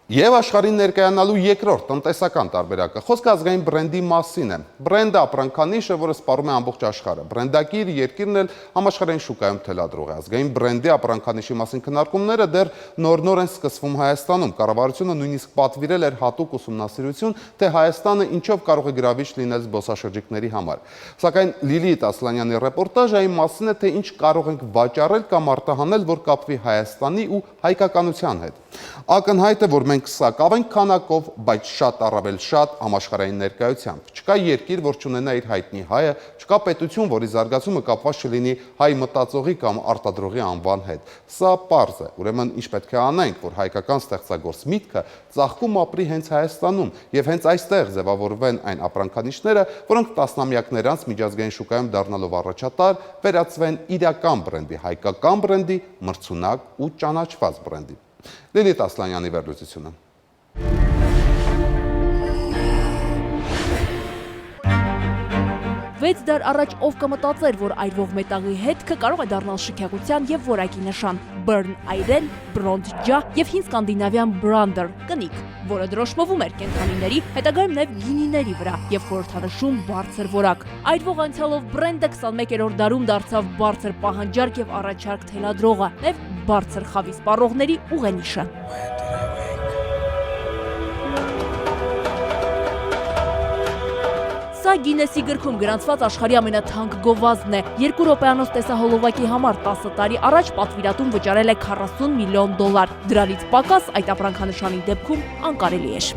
Եվ աշխարհին ներկայանալու երկրորդ տնտեսական տարբերակը խոսքը ազգային բրենդի մասին է։ Բրենդը ապրանքանիշը, որը սպառում է ամբողջ աշխարհը։ Բրենդակիր երկիրն էլ համաշխարհային շուկայում թելադրող է։ Ազգային բրենդի ապրանքանիշի մասին քննարկումները դեռ նոր են սկսվում Հայաստանում։ Կառավարությունը նույնիսկ պատվիրել էր հատուկ ուսումնասիրություն, թե Հայաստանը ինչով կարող է գրավիչ լինել զբոսաշրջիկների համար։ Սակայն Լիլիթ Ասլանյանի ռեպորտաժը այն մասին է, թե ինչ կարող ենք վաճառել կամ արտահանել, որ կապվի Հայաստանի ու հայկականության հետ։ Ակնհայտ է, որ մենք սա կավենք քանակով, բայց շատ առավել շատ համաշխարհային ներկայությամբ։ Չկա երկիր, որ չունենա իր հայտնի հայը, չկա պետություն, որի զարգացումը կապված չլինի հայ մտածողի կամ արտադրողի անվան հետ։ Սա պարզ է։ Ուրեմն ինչ պետք է անենք, որ հայկական ստեղծագործ միտքը ծաղկում ապրի հենց Հայաստանում, եւ հենց այստեղ ձևավորվեն այն ապրանքանիշները, որոնք տասնամյակներ անց միջազգային շուկայում դառնալով առաջատար, վերածվեն իրական բրենդի, հայկական բրենդի, մրցունակ ու ճանաչված բրենդի։ Լիլիթ Ասլանյանի վերլուծությունը։ Վեց դար առաջ ով կմտածեր, որ այրվող մետաղի հետքը կարող է դառնալ շքեղության եւ որակի նշան։ Burn այրել, bronze ջահ եւ հին սկանդինավյան brander կնիկ, որը դրոշմվում էր կենդանիների, հետագայում նաեւ գինիների վրա եւ խորհրդանշում բարձր որակ։ Այրվող անցյալով բրենդը 21-րդ դարում դարձավ բարձր պահանջարկ եւ առաջարկ թելադրողը, նաեւ բարձր խավի սպառողների ուղենիշը։ Սա Գինեսի գրքում գրանցված աշխարհի ամենաթանկ գովազդն է։ 2 րոպեանոց տեսահոլովակի համար 10 տարի առաջ պատվիրատուն վճարել է $40 միլիոն։ Դրանից պակաս այդ ապրանքանշանի դեպքում անկարելի էր։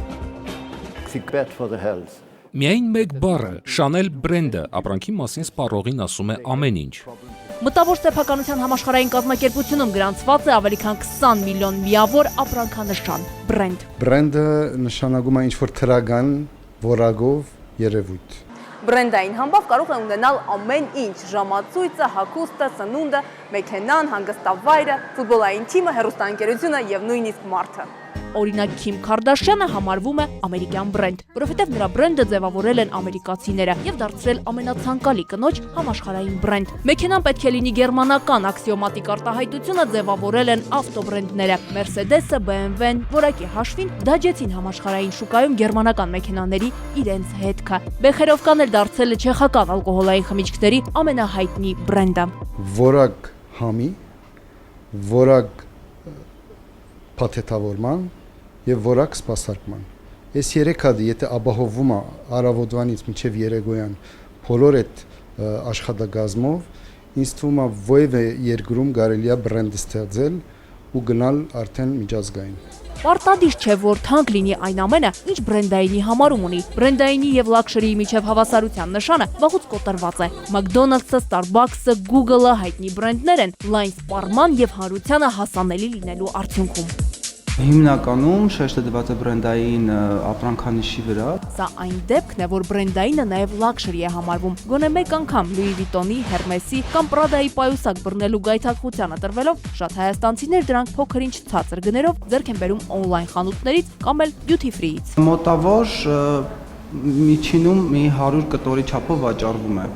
Միայն մեկ բառը, Chanel բրենդը, ապրանքի մասին սպառողին ասում է ամեն ինչ։ Մտավոր սեփականության համաշխարհային կազմակերպությունում գրանցված է ավելի քան 20 միլիոն միավոր ապրանքանշան, բրենդ։ Բրենդը նշանակում է ինչ-որ թրագան, որակով երևույթ։ Բրենդային համբավ կարող է ունենալ ամեն ինչ՝ ժամացույցը, հագուստը, սնունդը, մեքենան, հանգստավայրը, ֆուտբոլային թիմը, հեռուստաընկերությունը եւ նույնիսկ մարդը։ Օրինակ Քիմ Քարդաշյանը համարվում է ամերիկյան բրենդ, որովհետև նրա բրենդը ձևավորել են ամերիկացիները եւ դարձրել ամենացանկալի կնոջ համաշխարհային բրենդ։ Մեքենան պետք է լինի գերմանական, աքսիոմատիկ արտահայտությունը ձևավորել են ավտոբրենդները՝ Mercedes-ը, BMW-ն, որակի հաշվին դաջեցին համաշխարհային շուկայում գերմանական մեքենաների իրենց հետքը։ Բեխերովկան էլ դարձել է չեխական ալկոհոլային խմիչքների ամենահայտնի բրենդը։ Որակ համի, որակ փաթեթավորման եւ որակ սպասարկման։ Այս 3 հատը եթե ապահովում է առավոտվանից մինչեւ երեկոյան բոլոր այդ աշխատակազմով, ինձ թվում է ովևէ երկրում կարելի է բրենդ ստեղծել ու գնալ արդեն միջազգային։ Պարտադիր չէ, որ թանկ լինի այն ամենը, ինչ բրենդայինի համարում ունի։ Բրենդայինի եւ լաքշրիի միջև հավասարության նշանը վաղուց կոտրված է։ McDonald's-ը, Starbucks-ը, Google-ը հայտնի բրենդներ են լայն սպառման եւ հանրությանը հասանելի լինելու արդյունքում։ Հիմնականում շեշտը դված է բրենդային ապրանքանիշի վրա։ Սա այն դեպքն է, որ բրենդայինը նաև լաքշրի է համարվում։ Գոնե մեկ անգամ Louis Vuitton-ի, Hermes-ի կամ Prada-ի պայուսակ բռնելու գայթակղությանը տրվելով, շատ հայաստանցիներ դրանք փոքր-ինչ ցածր գներով ձեռք են բերում օնլայն խանութներից կամ էլ duty free-ից։ Մոտավոր միջինում մի 100 կտորի չափով վաճառվում է։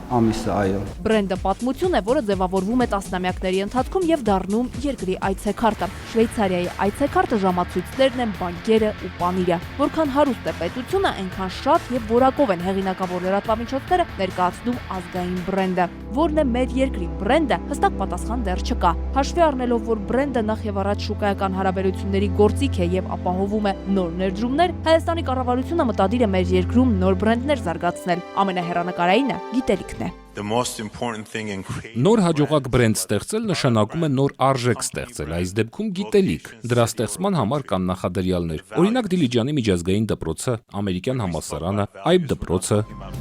Ամիսը, այո։ Բրենդը պատմություն է, որը ձևավորվում է տասնամյակների ընթացքում եւ դառնում երկրի այցեքարտը։ Շվեյցարիայի այցեքարտը ժամացույցներն են, բանկերը ու պանիրը։ Որքան հարուստ է պետությունը, այնքան շատ եւ որակով են հեղինակավոր լրատվամիջոցները ներկայացնում ազգային բրենդը։ Որն է մեր երկրի բրենդը, հստակ պատասխան դեռ չկա։ Հաշվի առնելով, որ բրենդը նախ եւ առաջ շուկայական հարաբերությունների գործիք է եւ ապահովում է նոր ներդրումներ, Հայաստանի կառավարությունը մտադիր է մեր երկրում նոր բրենդներ զարգացնել։ Ամենահեռանկարայինը գիտելիքն է։ Նոր հաջողակ բրենդ ստեղծել նշանակում է նոր արժեք ստեղծել, այս դեպքում գիտելիք։ Դրա ստեղծման համար կան նախադրյալներ։ Օրինակ Դիլիջանի միջազգային դպրոցը, ամերիկյան համալսարանը, այբ դպրոցը։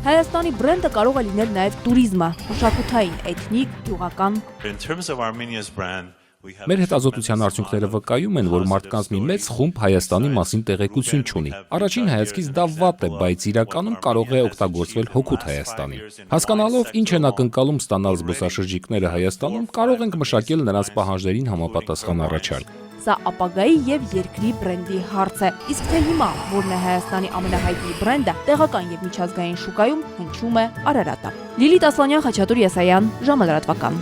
Հայաստանի բրենդը կարող է լինել նաև տուրիզմը, մշակութային, էթնիկ, գյուղական։ Մեր հետազոտության արդյունքները վկայում են, որ մարդկանց մի մեծ խումբ Հայաստանի մասին տեղեկություն չունի։ Առաջին հայացքից դա վատ է, բայց իրականում կարող է օգտագործվել հօգուտ Հայաստանի։ Հասկանալով ինչ են ակնկալում ստանալ զբոսաշրջիկները Հայաստանում, կարող ենք մշակել նրանց պահանջներին համապատասխան առաջարկ։ Սա ապագայի եւ երկրի բրենդի հարց է։ Իսկ թե հիմա որն է Հայաստանի ամենահայտնի բրենդը, տեղական եւ միջազգային շուկայում հնչում է Արարատը։ Լիլիթ Ասլանյան, Խաչատուր Եսայան, ժամը լրատվական։